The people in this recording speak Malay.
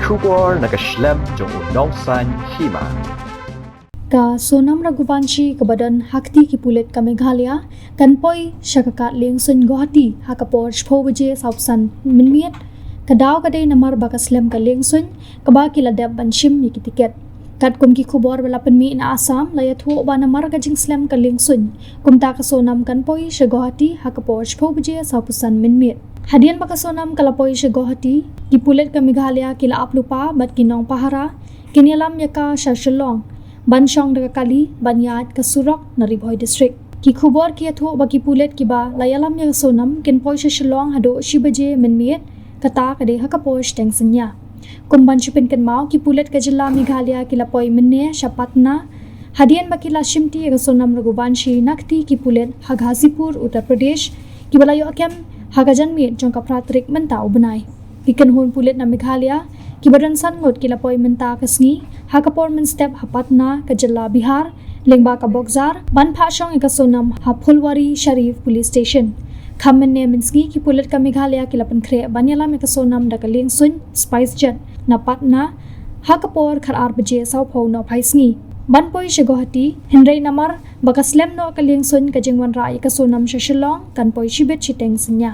Kubor naga Slem jong Liengsuiñ Hima. Ka Sonam Raguvanshi ka badan hakti ki pulet ka Meghalaya kanpoi syakakat Liengsuiñ Guwahati hakapor shpo Baje sausan Mynmiet kadaw kadai namar baka Slem ka Liengsuiñ kaba kila deb banshim ni ki tiket kat kum ki khubor wala penmi na Assam laya thu ba namar ka jing Slem ka Liengsuiñ kumta ka Sonam kanpoi sya Guwahati hakapor shpo Baje sausan Mynmiet hadian baka Sonam kalapoi sya Guwahati ki pulet ka Meghalaya kila aplupa bat kinong pahara kinialam yaka sya Shillong Banshong daga kali banyat ke Surok Naribhoi district ki khubor ki athu baki pulet ki ba layalam ya Sonam kin poi Shillong hado Baje Mynmiet kata kade hakaposh tengsenya kumban chupin kan mau ki pulet ka jilla Meghalaya ki lapoi minne Shapatna hadian baki la shimti ya Sonam Raguvanshi nakti ki pulet Haghazipur Uttar Pradesh ki balayo akem Hagajanmiet jong ka pratrik menta ubnai ikan hun pulet na Meghalaya ki badan san ngot ki lapoi menta kasngi hakapor men step Hapatna ka jilla Bihar lengba ka Bokzar ban phashong ka Sonam Hapulwari Sharif police station khamen ne minsgi ki pulet ka Meghalaya ki lapan khre banyala me ka Sonam da ka Liengsuiñ spice jet na Patna hakapor khar Baje sau pho no phaisngi ban poi sya Guwahati hinrei namar baka Slem no ka Liengsuiñ ka jingwan ra ka Sonam sya Shillong kan poi shibet chiteng senya